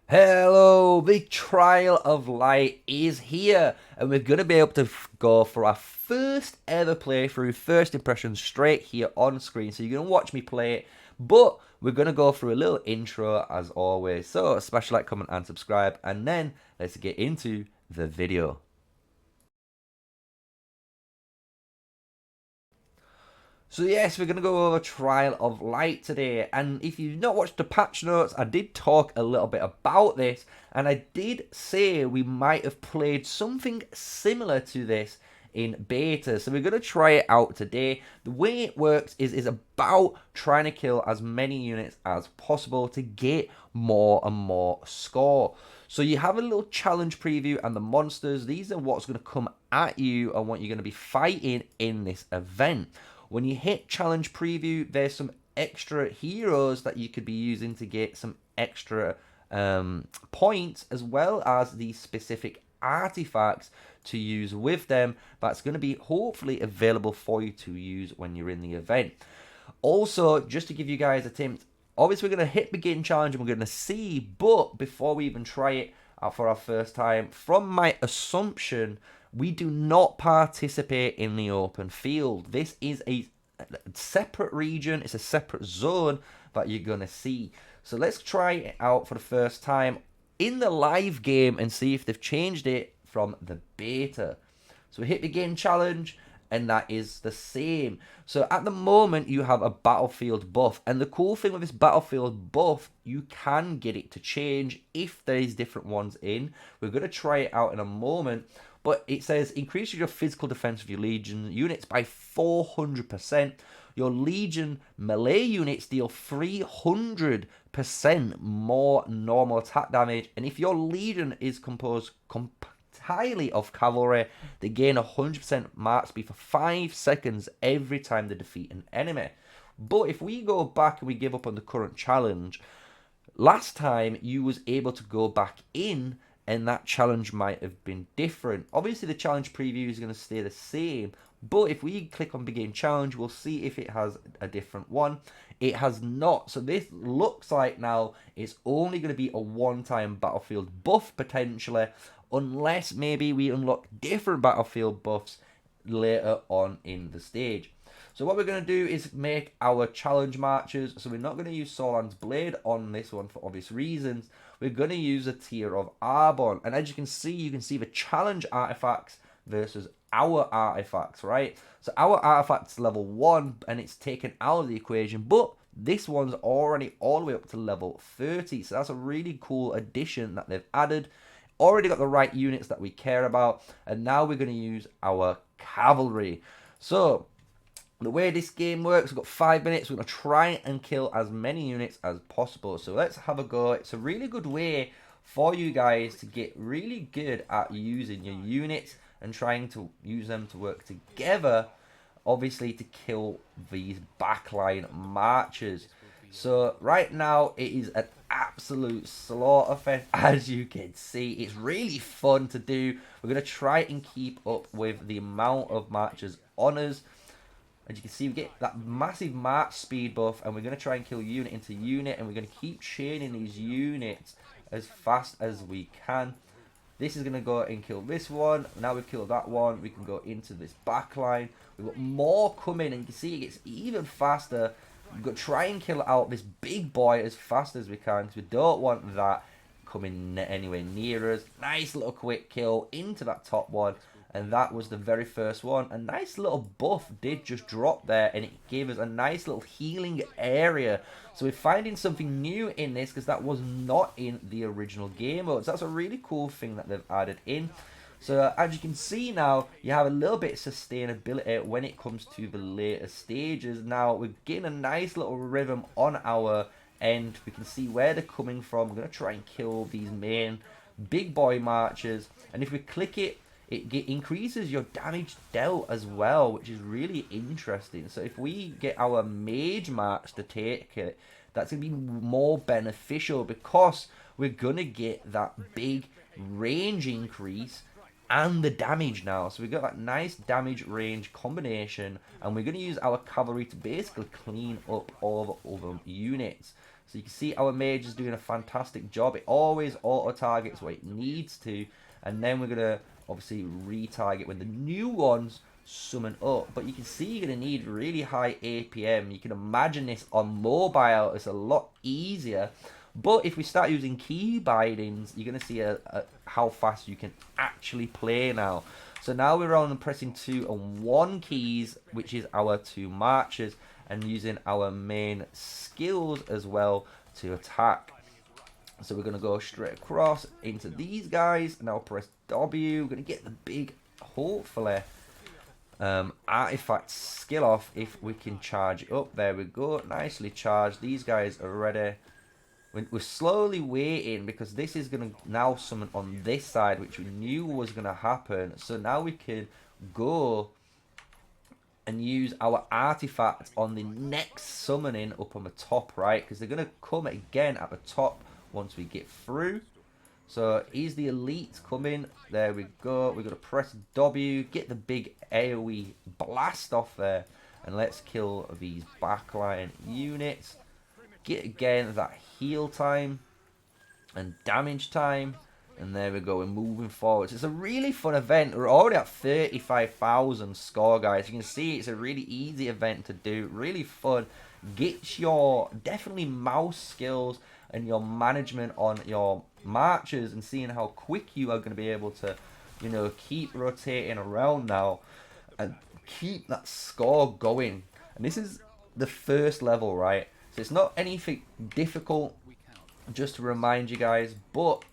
Hello, the Trial of Light is here, and we're going to be able to go for our first ever playthrough, first impressions straight here on screen. So you're going to watch me play it, but we're going to go through a little intro as always. So smash like, comment, and subscribe, and then let's get into the video. So yes, we're going to go over Trial of Light today, and if you've not watched the patch notes, I did talk a little bit about this, and I did say we might have played something similar to this in beta, so we're going to try it out today. The way it works is about trying to kill as many units as possible to get more and more score. So you have a little challenge preview, and the monsters, these are what's going to come at you and what you're going to be fighting in this event. When you hit challenge preview, there's some extra heroes that you could be using to get some extra points, as well as the specific artifacts to use with them. That's going to be hopefully available for you to use when you're in the event. Also, just to give you guys a tip, obviously we're going to hit begin challenge and we're going to see, but before we even try it out for our first time, from my assumption, we do not participate in the open field. This is a separate region, it's a separate zone that you're going to see. So let's try it out for the first time in the live game and see if they've changed it from the beta. So we hit begin challenge, and that is the same. So at the moment you have a battlefield buff, and the cool thing with this battlefield buff, you can get it to change if there's different ones in. We're going to try it out in a moment, but it says increases your physical defense of your legion units by 400%. Your legion melee units deal 300% more normal attack damage, and if your legion is composed entirely of cavalry, they gain 100% mark speed for 5 seconds every time they defeat an enemy. But if we go back and we give up on the current challenge, last time you was able to go back in and that challenge might have been different. Obviously the challenge preview is going to stay the same, but if we click on begin challenge, we'll see if it has a different one. It has not. So this looks like now it's only going to be a one-time battlefield buff potentially, unless maybe we unlock different battlefield buffs later on in the stage. So what we're going to do is make our challenge marchers. So we're not going to use Solan's Blade on this one for obvious reasons. We're going to use a tier of Arbon. And as you can see the challenge artifacts versus our artifacts, right? So our artifact's level 1 and it's taken out of the equation, but this one's already all the way up to level 30. So that's a really cool addition that they've added. Already got the right units that we care about, and now we're going to use our cavalry. So the way this game works, we've got 5 minutes. We're going to try and kill as many units as possible. So let's have a go. It's a really good way for you guys to get really good at using your units and trying to use them to work together, obviously, to kill these backline marchers. So right now it is an absolute slaughter fest, as you can see. It's really fun to do. We're going to try and keep up with the amount of marchers on us. As you can see, we get that massive march speed buff, and we're going to try and kill unit into unit, and we're going to keep chaining these units as fast as we can. This is going to go and kill this one. Now we've killed that one, we can go into this back line. We've got more coming, and you can see it gets even faster. We've got to try and kill out this big boy as fast as we can, because we don't want that coming anywhere near us. Nice little quick kill into that top one. And that was the very first one. A nice little buff did just drop there, and it gave us a nice little healing area. So we're finding something new in this, because that was not in the original game mode. So that's a really cool thing that they've added in. So as you can see now, you have a little bit of sustainability when it comes to the later stages. Now we're getting a nice little rhythm on our end. We can see where they're coming from. We're going to try and kill these main big boy marchers. And if we click it, it increases your damage dealt as well, which is really interesting. So if we get our mage march to take it, that's going to be more beneficial, because we're going to get that big range increase and the damage now. So we've got that nice damage range combination, and we're going to use our cavalry to basically clean up all the other units. So you can see our mage is doing a fantastic job. It always auto-targets what it needs to. And then we're going to obviously retarget when the new ones summon up. But you can see you're going to need really high APM. You can imagine this on mobile. It's a lot easier. But if we start using key bindings, you're going to see how fast you can actually play now. So now we're on pressing 2 and 1 keys, which is our 2 marches, and using our main skills as well to attack. So we're going to go straight across into these guys. Now press W. We're going to get the big, hopefully, artifact skill off if we can charge it up. There we go. Nicely charged. These guys are ready. We're slowly waiting because this is going to now summon on this side, which we knew was going to happen. So now we can go and use our artifact on the next summoning up on the top right, because they're going to come again at the top once we get through. So is the elite coming? There we go. We're going to press W, get the big AoE blast off there, and let's kill these backline units. Get again that heal time and damage time, and there we go. We're moving forward. It's a really fun event. We're already at 35,000 score, guys. You can see it's a really easy event to do. Really fun. Get your definitely mouse skills and your management on your marches and seeing how quick you are going to be able to, you know, keep rotating around now and keep that score going. And this is the first level, right? So it's not anything difficult, just to remind you guys, but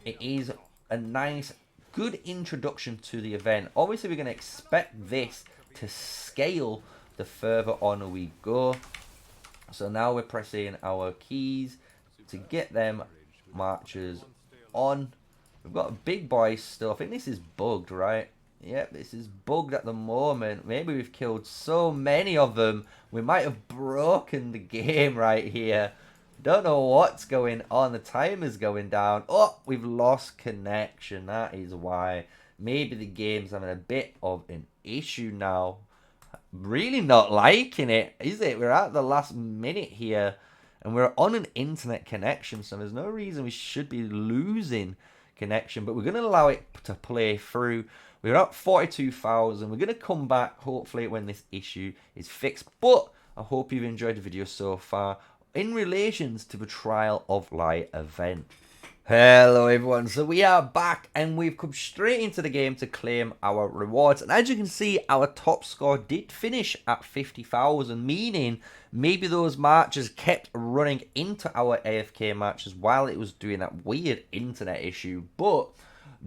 it is a nice, good introduction to the event. Obviously, we're going to expect this to scale the further on we go. So now we're pressing our keys to get them marchers on. We've got a big boy still. I think this is bugged, right? Yep, this is bugged at the moment. Maybe we've killed so many of them. We might have broken the game right here. Don't know what's going on. The timer's going down. Oh, we've lost connection. That is why. Maybe the game's having a bit of an issue now. Really not liking it, is it? We're at the last minute here. And we're on an internet connection. So there's no reason we should be losing connection. But we're going to allow it to play through. We're at 42,000. We're going to come back, hopefully, when this issue is fixed. But I hope you've enjoyed the video so far in relations to the Trial of Light event. Hello, everyone. So we are back, and we've come straight into the game to claim our rewards. And as you can see, our top score did finish at 50,000, meaning maybe those marches kept running into our AFK matches while it was doing that weird internet issue. But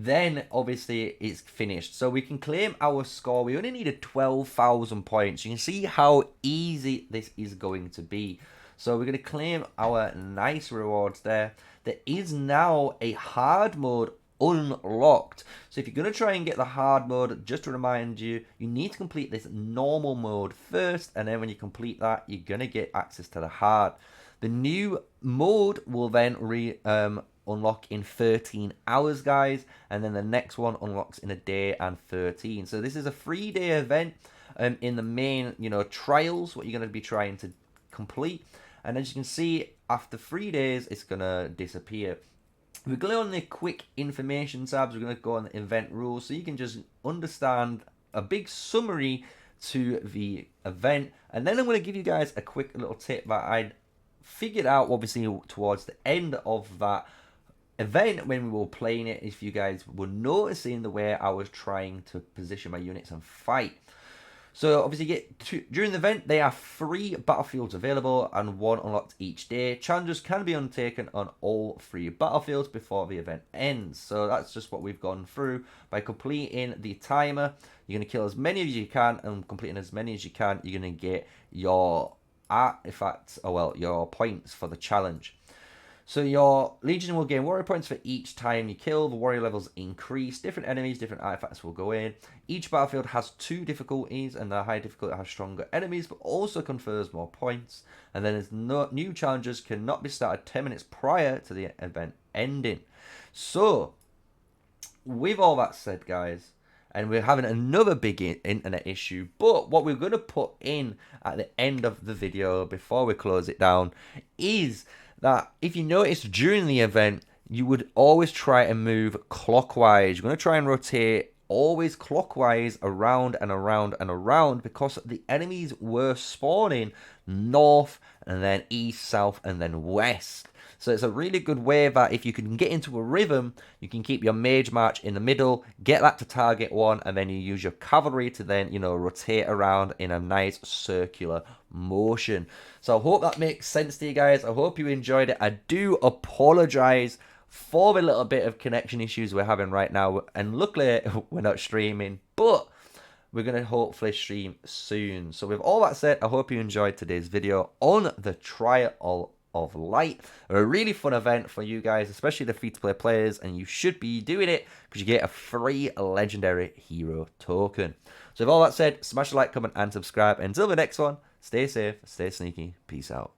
then obviously it's finished, so we can claim our score. We only needed 12,000 points. You can see how easy this is going to be. So we're going to claim our nice rewards there. There is now a hard mode unlocked. So if you're going to try and get the hard mode, just to remind you, you need to complete this normal mode first, and then when you complete that, you're going to get access to the hard. The new mode will then unlock in 13 hours, guys, and then the next one unlocks in a day and 13. So this is a 3-day event in the main, you know, trials, what you're going to be trying to complete. And as you can see, after 3 days, it's going to disappear. We're going on the quick information tabs. We're going to go on the event rules, so you can just understand a big summary to the event. And then I'm going to give you guys a quick little tip that I figured out, obviously, towards the end of that event when we were playing it. If you guys were noticing the way I was trying to position my units and fight. So obviously during the event, there are 3 battlefields available and 1 unlocked each day. Challenges can be undertaken on all 3 battlefields before the event ends. So that's just what we've gone through. By completing the timer, you're going to kill as many as you can, and completing as many as you can, you're going to get your artifacts, or well, your points for the challenge. So your Legion will gain warrior points for each time you kill. The warrior levels increase. Different enemies, different artifacts will go in. Each battlefield has 2 difficulties, and the high difficulty has stronger enemies, but also confers more points. And then there's no new challenges cannot be started 10 minutes prior to the event ending. So, with all that said, guys, and we're having another big internet issue. But what we're going to put in at the end of the video before we close it down is that if you notice during the event, you would always try and move clockwise. You're going to try and rotate always clockwise around and around and around, because the enemies were spawning north and then east, south, and then west. So it's a really good way that if you can get into a rhythm, you can keep your mage march in the middle, get that to target one, and then you use your cavalry to then, you know, rotate around in a nice circular motion. So I hope that makes sense to you guys. I hope you enjoyed it. I do apologize for the little bit of connection issues we're having right now, and luckily we're not streaming, but we're going to hopefully stream soon. So with all that said, I hope you enjoyed today's video on the Trial of Light. A really fun event for you guys, especially the free-to-play players, and you should be doing it because you get a free legendary hero token. So with all that said, smash the like, comment, and subscribe. Until the next one, stay safe, stay sneaky, peace out.